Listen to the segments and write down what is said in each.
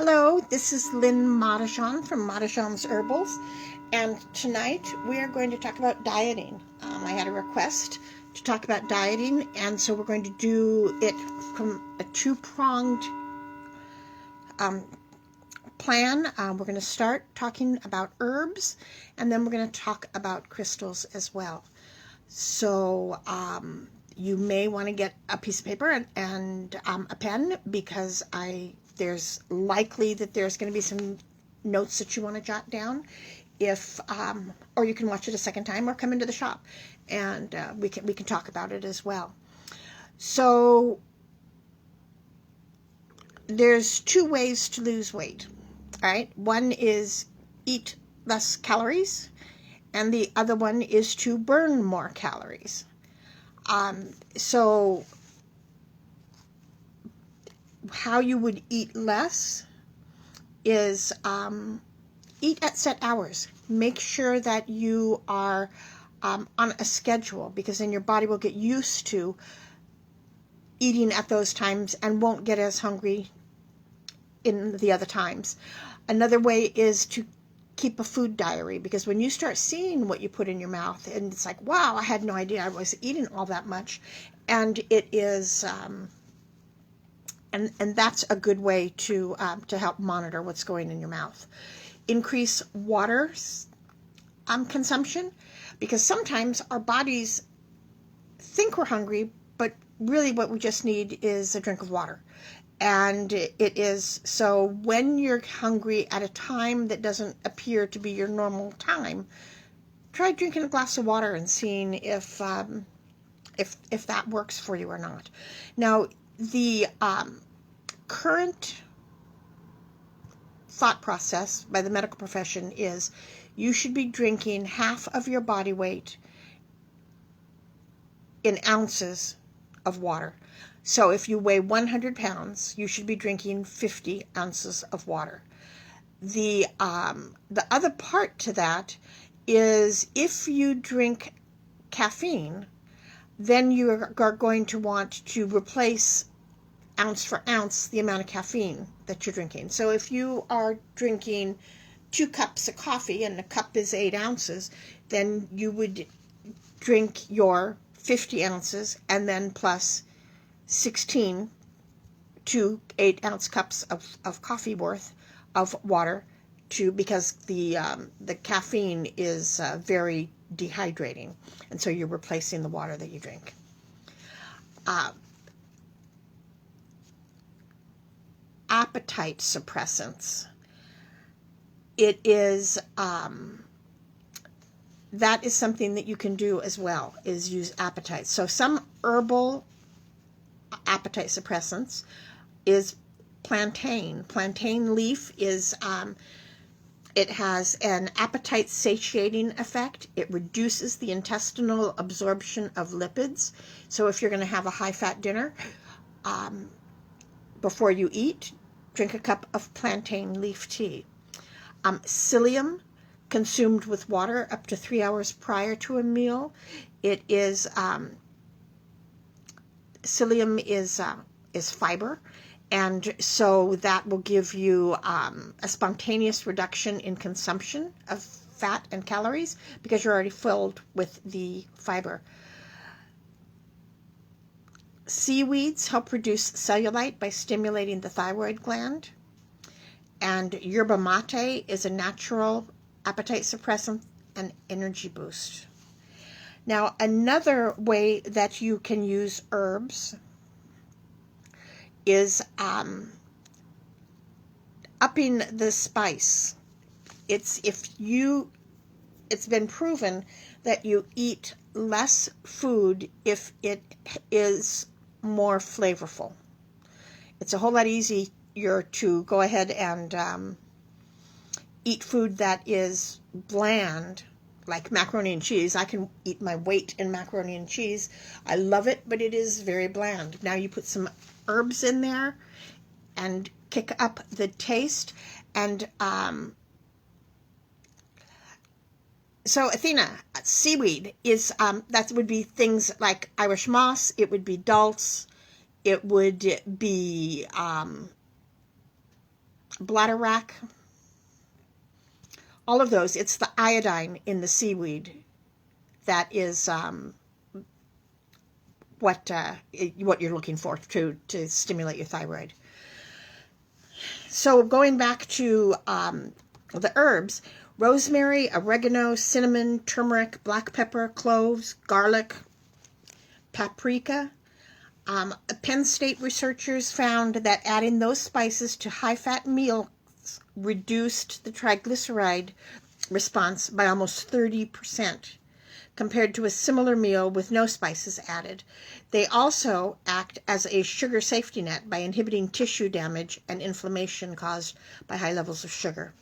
Hello, this is Lynn Madajan from Madajan's Herbals, and tonight we are going to talk about dieting. I had a request to talk about dieting, and so we're going to do it from a two-pronged plan. We're going to start talking about herbs, and then we're going to talk about crystals as well. So you may want to get a piece of paper and a pen, because there's likely that there's going to be some notes that you want to jot down. Or you can watch it a second time or come into the shop, and we can talk about it as well. So there's two ways to lose weight. All right, one is eat less calories, and the other one is to burn more calories. So how you would eat less is eat at set hours. Make sure that you are on a schedule, because then your body will get used to eating at those times and won't get as hungry in the other times. Another way is to keep a food diary, because when you start seeing what you put in your mouth, and it's like, wow, I had no idea I was eating all that much, and it is and that's a good way to help monitor what's going in your mouth. Increase water consumption, because sometimes our bodies think we're hungry, but really what we just need is a drink of water. And it is, so when you're hungry at a time that doesn't appear to be your normal time, try drinking a glass of water and seeing if that works for you or not. Now, the current thought process by the medical profession is you should be drinking half of your body weight in ounces of water. So if you weigh 100 pounds, you should be drinking 50 ounces of water. The other part to that is, if you drink caffeine, then you are going to want to replace ounce for ounce the amount of caffeine that you're drinking. So if you are drinking 2 cups of coffee and a cup is 8 ounces, then you would drink your 50 ounces and then plus 16 to 8 ounce cups of coffee worth of water, because the caffeine is very dehydrating, and so you're replacing the water that you drink. Appetite suppressants. It is that is something that you can do as well, is use appetite. So some herbal appetite suppressants is plantain. Plantain leaf is it has an appetite satiating effect. It reduces the intestinal absorption of lipids. So if you're going to have a high-fat dinner, before you eat, drink a cup of plantain leaf tea. Psyllium, consumed with water up to 3 hours prior to a meal. It is psyllium is fiber, and so that will give you a spontaneous reduction in consumption of fat and calories, because you're already filled with the fiber. Seaweeds help reduce cellulite by stimulating the thyroid gland. And yerba mate is a natural appetite suppressant and energy boost. Now, another way that you can use herbs is upping the spice. It's been proven that you eat less food if it is more flavorful. It's a whole lot easier to go ahead and eat food that is bland, like macaroni and cheese. I can eat my weight in macaroni and cheese. I love it, but it is very bland. Now you put some herbs in there and kick up the taste. And so Athena, seaweed is that would be things like Irish moss. It would be dulse. It would be bladderwrack, all of those. It's the iodine in the seaweed that is what you're looking for to stimulate your thyroid. So going back to the herbs, rosemary, oregano, cinnamon, turmeric, black pepper, cloves, garlic, paprika. Penn State researchers found that adding those spices to high-fat meals reduced the triglyceride response by almost 30% compared to a similar meal with no spices added. They also act as a sugar safety net by inhibiting tissue damage and inflammation caused by high levels of sugar.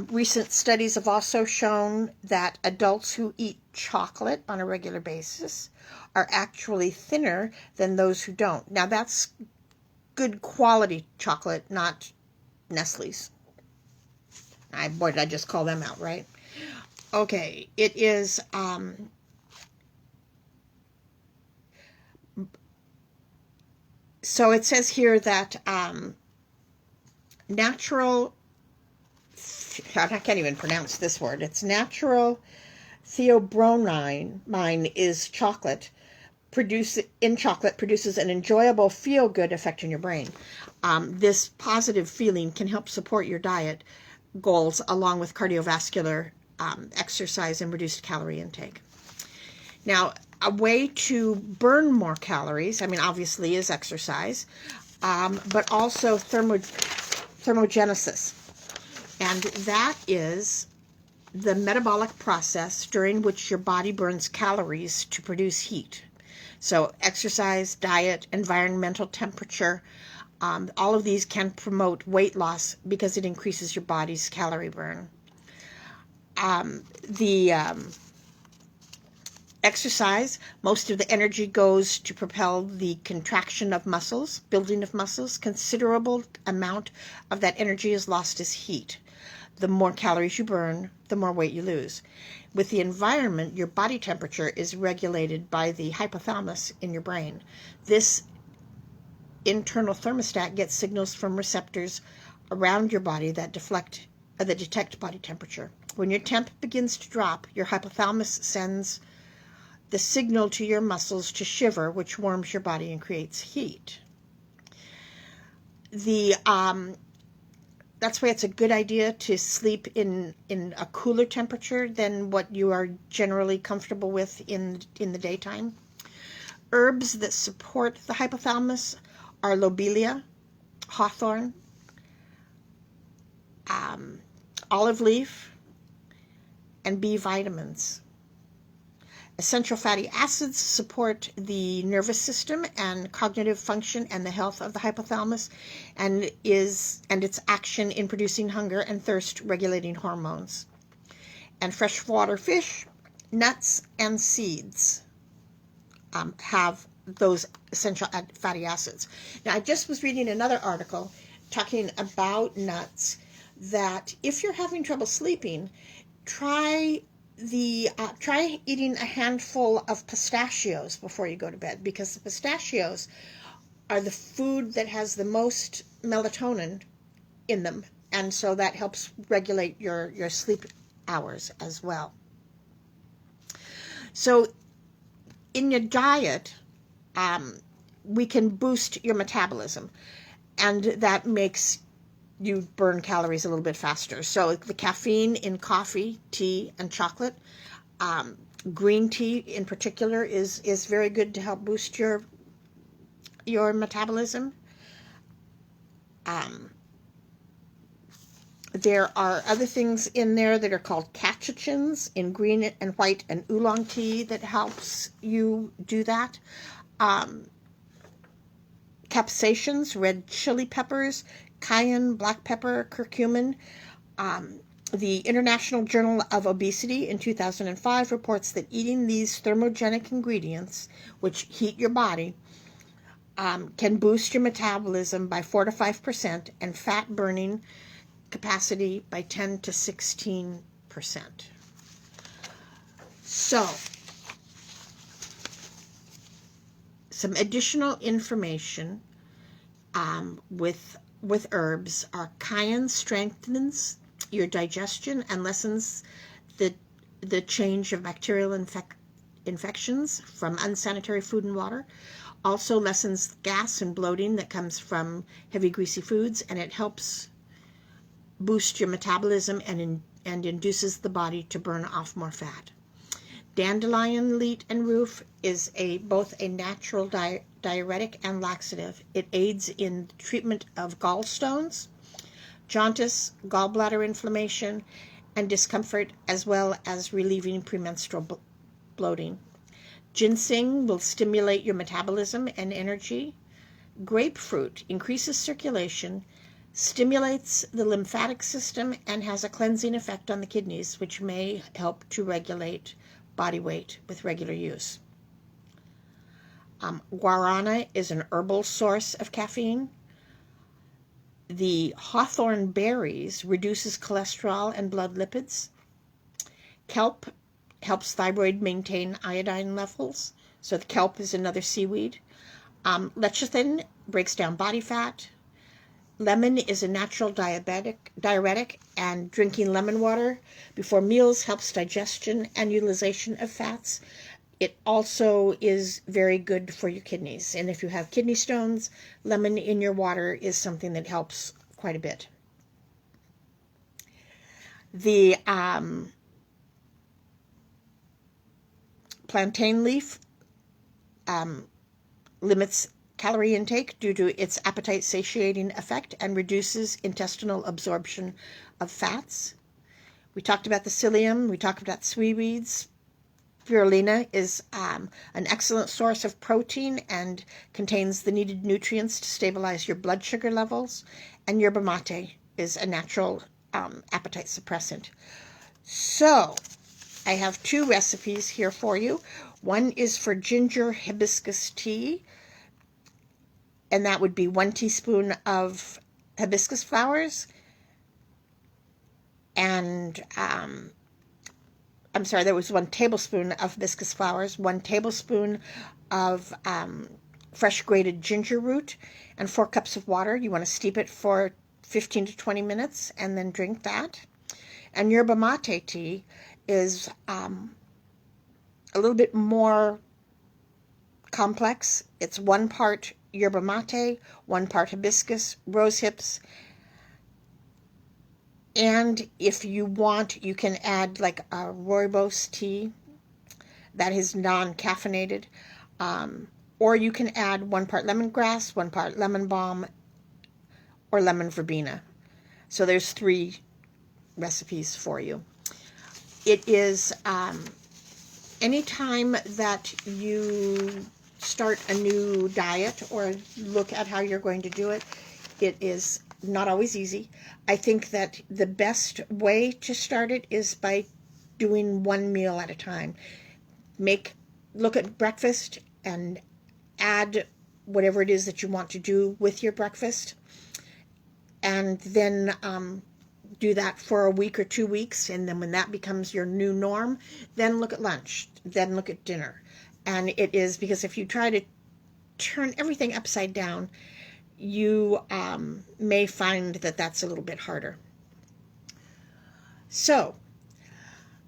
Recent studies have also shown that adults who eat chocolate on a regular basis are actually thinner than those who don't. Now, that's good quality chocolate, not Nestle's. Boy, did I just call them out, right? Okay, it is so it says here that natural, I can't even pronounce this word. It's natural theobromine is chocolate. Chocolate produces an enjoyable feel-good effect in your brain. This positive feeling can help support your diet goals along with cardiovascular exercise and reduced calorie intake. Now, a way to burn more calories, obviously, is exercise, but also thermogenesis. And that is the metabolic process during which your body burns calories to produce heat. So exercise, diet, environmental temperature, all of these can promote weight loss because it increases your body's calorie burn. The exercise, most of the energy goes to propel the contraction of muscles, building of muscles. Considerable amount of that energy is lost as heat. The more calories you burn, the more weight you lose. With the environment, your body temperature is regulated by the hypothalamus in your brain. This internal thermostat gets signals from receptors around your body that detect body temperature. When your temp begins to drop, your hypothalamus sends the signal to your muscles to shiver, which warms your body and creates heat. That's why it's a good idea to sleep in a cooler temperature than what you are generally comfortable with in the daytime. Herbs that support the hypothalamus are lobelia, hawthorn, olive leaf, and B vitamins. Essential fatty acids support the nervous system and cognitive function and the health of the hypothalamus, and its action in producing hunger and thirst regulating hormones. And freshwater fish, nuts, and seeds have those essential fatty acids. Now, I just was reading another article talking about nuts, that if you're having trouble sleeping, try eating a handful of pistachios before you go to bed, because the pistachios are the food that has the most melatonin in them, and so that helps regulate your sleep hours as well. So in your diet, we can boost your metabolism, and that makes you burn calories a little bit faster. So the caffeine in coffee, tea, and chocolate, green tea in particular is very good to help boost your metabolism. There are other things in there that are called catechins in green and white and oolong tea that helps you do that. Capsaicins, red chili peppers, cayenne, black pepper, curcumin. The International Journal of Obesity in 2005 reports that eating these thermogenic ingredients, which heat your body, can boost your metabolism by 4 to 5% and fat burning capacity by 10 to 16%. So, some additional information with with herbs are cayenne strengthens your digestion and lessens the change of bacterial infections from unsanitary food and water. Also lessens gas and bloating that comes from heavy greasy foods, and it helps boost your metabolism and induces the body to burn off more fat. Dandelion leaf and roof is both a natural diuretic and laxative. It aids in treatment of gallstones, jaundice, gallbladder inflammation, and discomfort, as well as relieving premenstrual bloating. Ginseng will stimulate your metabolism and energy. Grapefruit increases circulation, stimulates the lymphatic system, and has a cleansing effect on the kidneys, which may help to regulate body weight with regular use. Guarana is an herbal source of caffeine. The hawthorn berries reduces cholesterol and blood lipids. Kelp helps thyroid maintain iodine levels. So the kelp is another seaweed. Lecithin breaks down body fat. Lemon is a natural diuretic, and drinking lemon water before meals helps digestion and utilization of fats. It also is very good for your kidneys. And if you have kidney stones, lemon in your water is something that helps quite a bit. The plantain leaf limits calorie intake due to its appetite satiating effect and reduces intestinal absorption of fats. We talked about the psyllium. We talked about seaweeds. Spirulina is an excellent source of protein and contains the needed nutrients to stabilize your blood sugar levels. And yerba mate is a natural appetite suppressant. So I have 2 recipes here for you. One is for ginger hibiscus tea, and that would be 1 teaspoon of hibiscus flowers and there was 1 tablespoon of hibiscus flowers, 1 tablespoon of fresh grated ginger root, and 4 cups of water. You want to steep it for 15 to 20 minutes and then drink that. And yerba mate tea is a little bit more complex. It's 1 part yerba mate, 1 part hibiscus, rose hips, and if you want, you can add like a rooibos tea that is non-caffeinated, or you can add 1 part lemongrass, 1 part lemon balm, or lemon verbena. So there's 3 recipes for you. It is anytime that you start a new diet or look at how you're going to do it, it is not always easy. I think that the best way to start it is by doing 1 meal at a time. Look at breakfast and add whatever it is that you want to do with your breakfast, and then do that for a week or 2 weeks, and then when that becomes your new norm, then look at lunch, then look at dinner. And it is because if you try to turn everything upside down, you may find that that's a little bit harder. So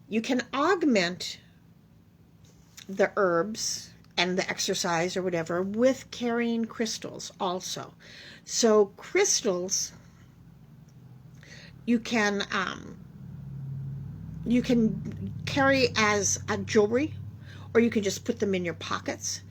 you can augment the herbs and the exercise or whatever with carrying crystals also. So crystals you can carry as a jewelry, or you can just put them in your pockets.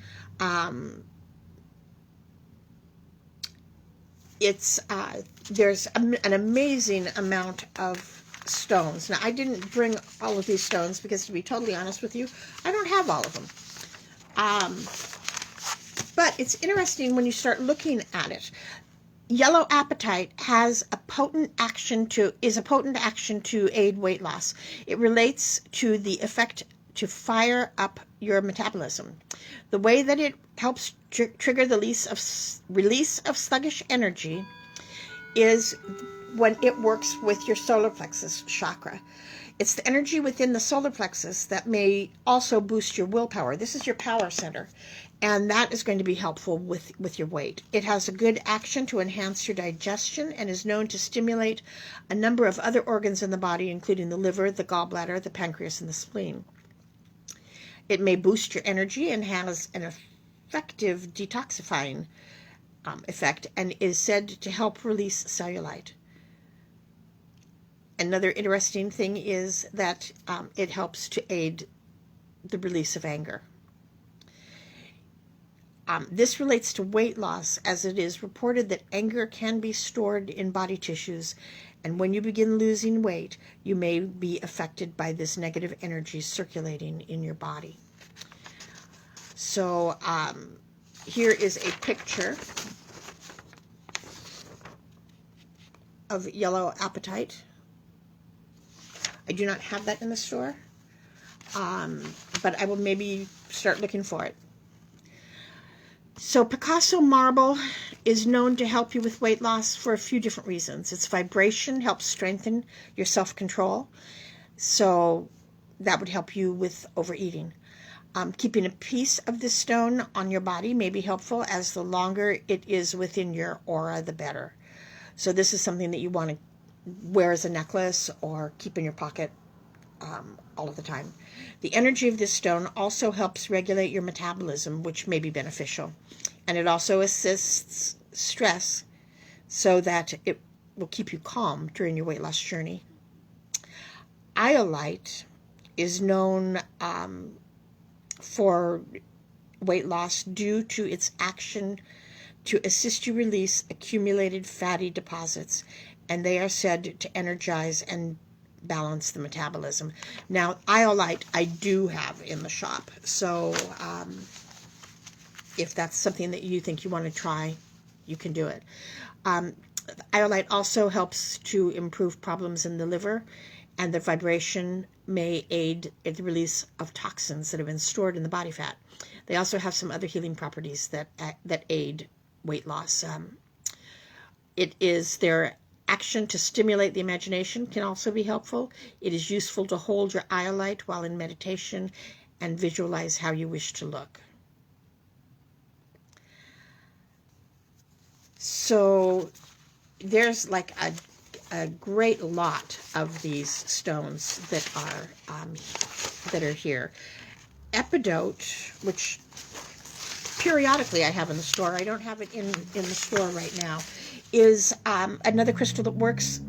There's an amazing amount of stones. Now, I didn't bring all of these stones because, to be totally honest with you, I don't have all of them. But it's interesting when you start looking at it. Yellow apatite is a potent action to aid weight loss. It relates to the effect to fire up your metabolism. The way that it helps trigger the release of sluggish energy is when it works with your solar plexus chakra. It's the energy within the solar plexus that may also boost your willpower. This is your power center. and that is going to be helpful with your weight. It has a good action to enhance your digestion and is known to stimulate a number of other organs in the body, including the liver, the gallbladder, the pancreas, and the spleen. It may boost your energy and has an effective detoxifying effect, and is said to help release cellulite. Another interesting thing is that it helps to aid the release of anger. This relates to weight loss, as it is reported that anger can be stored in body tissues, and when you begin losing weight, you may be affected by this negative energy circulating in your body. So here is a picture of yellow apatite. I do not have that in the store, but I will maybe start looking for it. So Picasso marble is known to help you with weight loss for a few different reasons. Its vibration helps strengthen your self-control, so that would help you with overeating. Keeping a piece of this stone on your body may be helpful, as the longer it is within your aura, the better. So this is something that you want to wear as a necklace or keep in your pocket all of the time. The energy of this stone also helps regulate your metabolism, which may be beneficial. And it also assists stress so that it will keep you calm during your weight loss journey. Iolite is known for weight loss due to its action to assist you release accumulated fatty deposits, and they are said to energize and balance the metabolism. Now, iolite I do have in the shop, so if that's something that you think you want to try, you can do it. Iolite also helps to improve problems in the liver, and the vibration may aid in the release of toxins that have been stored in the body fat. They also have some other healing properties that aid weight loss. It is their action to stimulate the imagination can also be helpful. It is useful to hold your iolite while in meditation and visualize how you wish to look. So there's like a great lot of these stones that are here. Epidote, which periodically I have in the store, I don't have it in the store right now, is another crystal that works.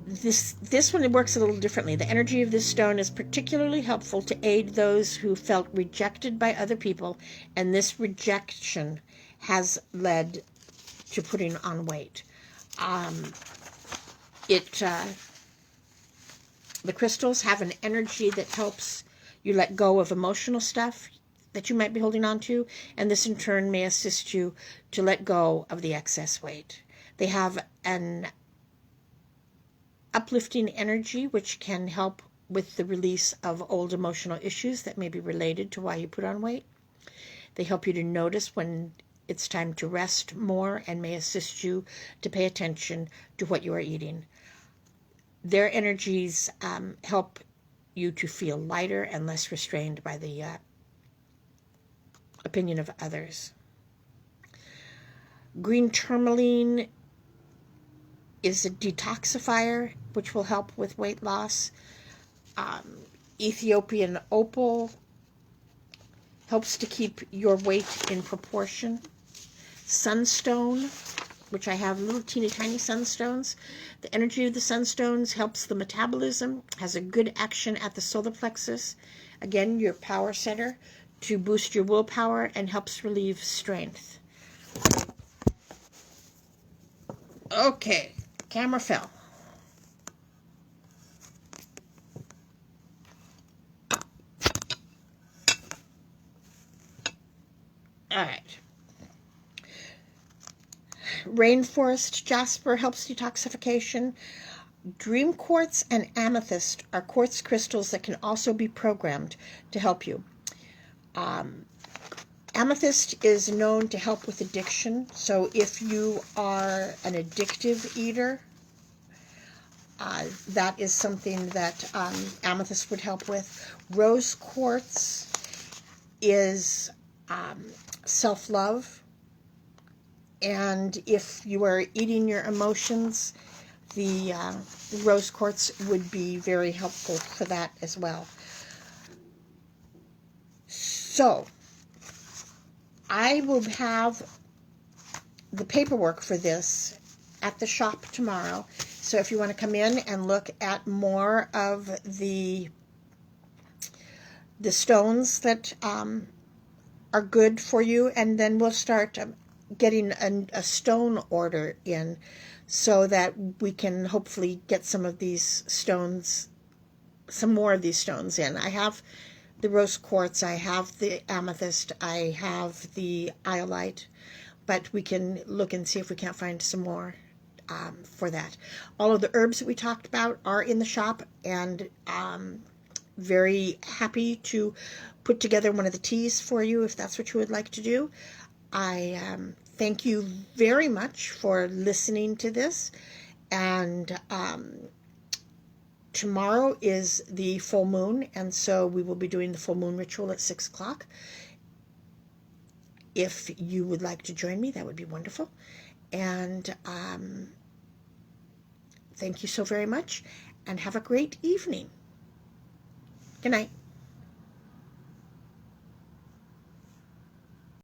This one, it works a little differently. The energy of this stone is particularly helpful to aid those who felt rejected by other people, and this rejection has led to putting on weight. The crystals have an energy that helps you let go of emotional stuff that you might be holding on to, and this in turn may assist you to let go of the excess weight. They have an uplifting energy which can help with the release of old emotional issues that may be related to why you put on weight. They help you to notice when it's time to rest more and may assist you to pay attention to what you are eating. Their energies help you to feel lighter and less restrained by the opinion of others. Green tourmaline is a detoxifier, which will help with weight loss. Ethiopian opal helps to keep your weight in proportion. Sunstone, which I have little teeny tiny sunstones. The energy of the sunstones helps the metabolism, has a good action at the solar plexus, again, your power center, to boost your willpower and helps relieve strength. Okay, camera fell. All right. Rainforest jasper helps detoxification. Dream quartz and amethyst are quartz crystals that can also be programmed to help you. Amethyst is known to help with addiction, so if you are an addictive eater, that is something that amethyst would help with. Rose quartz is self-love. And if you are eating your emotions, the rose quartz would be very helpful for that as well. So, I will have the paperwork for this at the shop tomorrow. So if you want to come in and look at more of the stones that are good for you, and then we'll start getting a stone order in so that we can hopefully get some more of these stones in. I have the rose quartz, I have the amethyst, I have the iolite, but we can look and see if we can't find some more for that. All of the herbs that we talked about are in the shop, and very happy to put together one of the teas for you if that's what you would like to do. I thank you very much for listening to this, and tomorrow is the full moon, and so we will be doing the full moon ritual at 6 o'clock. If you would like to join me, that would be wonderful. And thank you so very much, and have a great evening. Good night.